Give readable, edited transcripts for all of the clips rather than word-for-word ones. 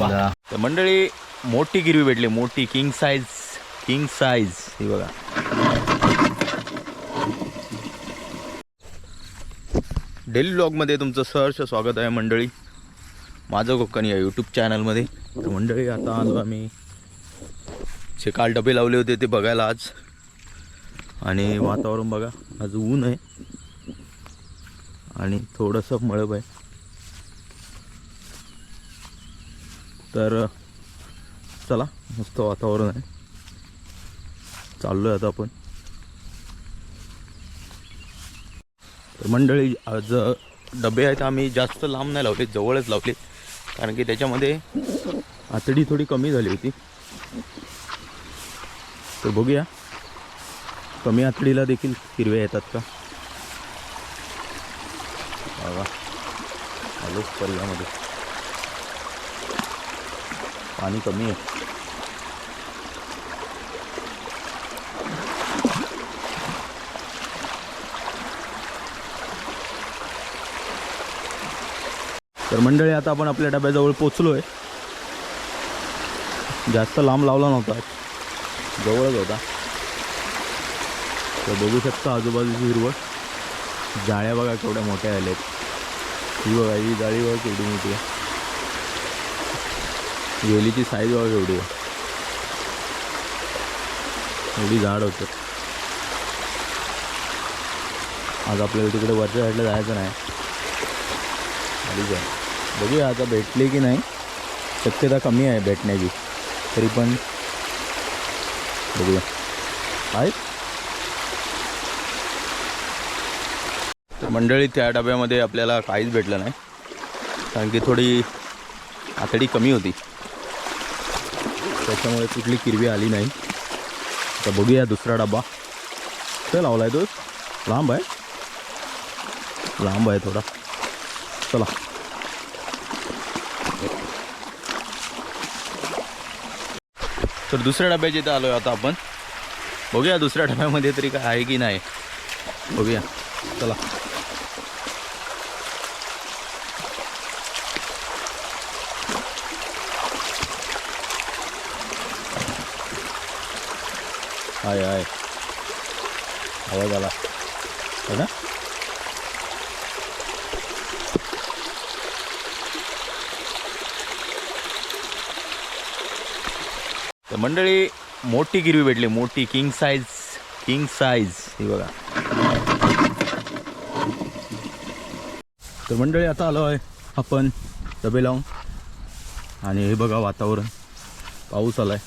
तर मंडळी मोठी गिरवी भेटली, मोठी किंग साइज ही बघा. डेली व्लॉगमध्ये तुमचं सहर्ष स्वागत आहे मंडळी, माझं कोकण या यूट्यूब चॅनलमध्ये. तर मंडळी आता आलो आम्ही, जे काल डबे लावले होते ते बघायला आज. आणि वातावरण बघा, आज ऊन आहे आणि थोडंसं मळब आहे. तर चला, मस्त वातावरण आहे, चाललो आहे आता आपण. तर मंडळी आज डबे आहेत आम्ही जास्त लांब नाही लावले, जवळच लावले, कारण की त्याच्यामध्ये आतडी थोडी कमी झाली होती. तर बघूया कमी आतडीला देखील हिरव्या येतात का. बघा आलोच पल्ल्यामध्ये, पाणी कमी आहे. तर मंडळी आता आपण आपल्या डब्याजवळ पोचलो आहे. जास्त लांब लावला नव्हता, जवळच होता. तर बघू शकता आजूबाजूची हिरवळ. जाळ्या बघा केवढ्या मोठ्या आल्या आहेत. ही बघा, ही जाळी बघा केवढी मोठी आहे. वेलीची साईज बघा केवढी आहे, एवढी झाड होतं. आज आपल्याला तिकडे वरच्या साईडला जायचं नाही, आधीच आहे. बघूया आता भेटले की नाही, शक्यता कमी आहे भेटण्याची, तरी पण बघूया आहे. तर मंडळी त्या डब्यामध्ये आपल्याला काहीच भेटलं नाही, कारण की थोडी आतडी कमी होती, त्याच्यामुळे कुठली किरवी आली नाही. आता बघूया दुसरा डबा काय लावला आहे. तो लांब आहे थोडा. चला तर दुसऱ्या डब्याच्या इथं आलो आहे आता आपण. बघूया दुसऱ्या डब्यामध्ये तरी काय आहे की नाही, बघूया. चला आहे आवाज आला ना. तर मंडळी मोठी गिरवी भेटली, मोठी किंग साइज ही बघा. तर मंडळी आता आलो आहे आपण डबे लावून. आणि हे बघा वातावरण, पाऊस आलाय,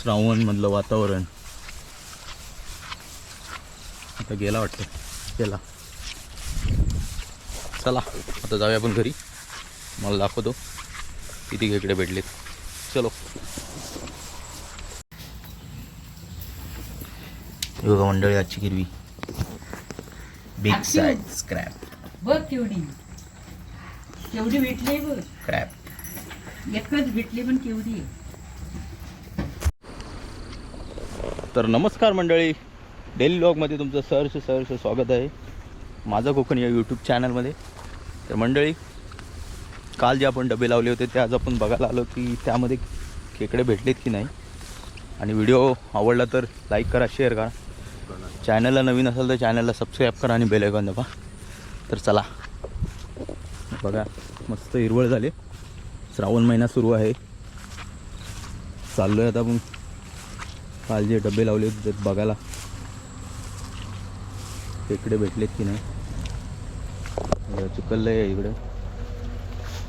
श्रावणमधलं वातावरण. आता गेला वाटतं, गेला. चला आता जाऊया आपण घरी, मला दाखवतो किती खेकडे भेटलेत. चलो. हे बघा मंडळी आजची गिरवी, बिग साइज क्रॅप. बघ केवढी भेटली बघ. क्रॅप एकच भेटली पण केवढी. तर नमस्कार मंडळी, डेली व्लॉगमध्ये तुमचं सहर्ष स्वागत आहे, माझं कोकण या यूट्यूब चॅनलमध्ये. तर मंडळी काल जे आपण डबे लावले होते ते आज आपण बघायला आलो की त्यामध्ये खेकडे भेटलेत की नाही. आणि व्हिडिओ आवडला तर लाईक करा, शेअर करा. चॅनलला नवीन असेल तर चॅनलला सबस्क्राईब करा आणि बेल आयकॉन दाबा. तर चला बघा, मस्त हिरवळ झाली, श्रावण महिना सुरू आहे. चाललो आहे आता आपण काल जे डबे लावले होते ते बघायला खेकडे भेटलेत की नाही. चिखल आहे इकडे,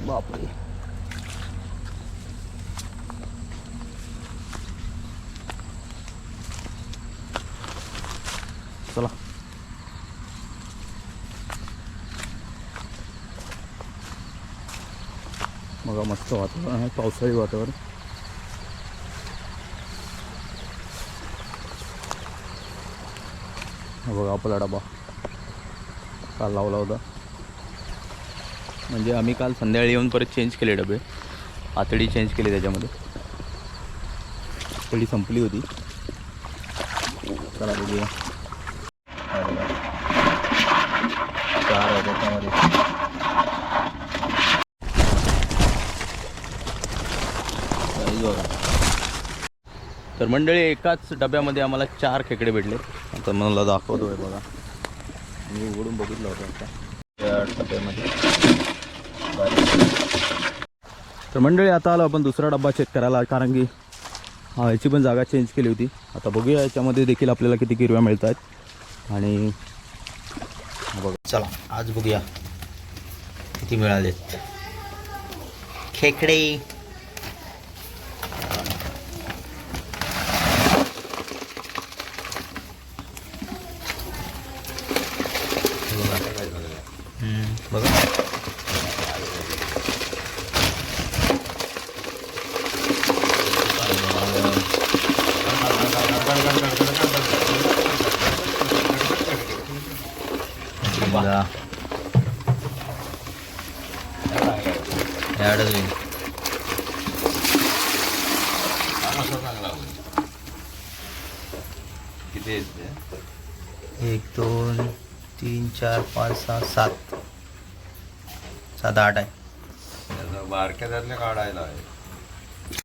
बापरे. चला बघा, मस्त वातावरण आहे, पावसाळी वातावरण. बघा आपला डबा काल लावला होता, म्हणजे आम्ही काल संध्याकाळी येऊन परत चेंज केले डबे, आतडी चेंज केली. त्याच्यामध्ये आतडी संपली होती. चला बघूया. चार आहे त्याच्यामध्ये. तर मंडळी एकाच डब्यामध्ये आम्हाला 4 खेकडे भेटले. आता मला दाखवतो आहे बघा, मी उघडून बघितलं होतं आता त्या डब्यामध्ये. तर मंडळी आता आलो आपण दुसरा डब्बा चेक करायला, कारण की याची पण जागा चेंज केली होती. आता बघूया याच्यामध्ये देखील आपल्याला किती किरव्या मिळत आहेत. आणि बघा, चला आज बघूया किती मिळालेत खेकडे. बघा किती 1 2 3 4 5 6 7 7 8 आहे. बारक्या त्यातल्या काढायला आहे.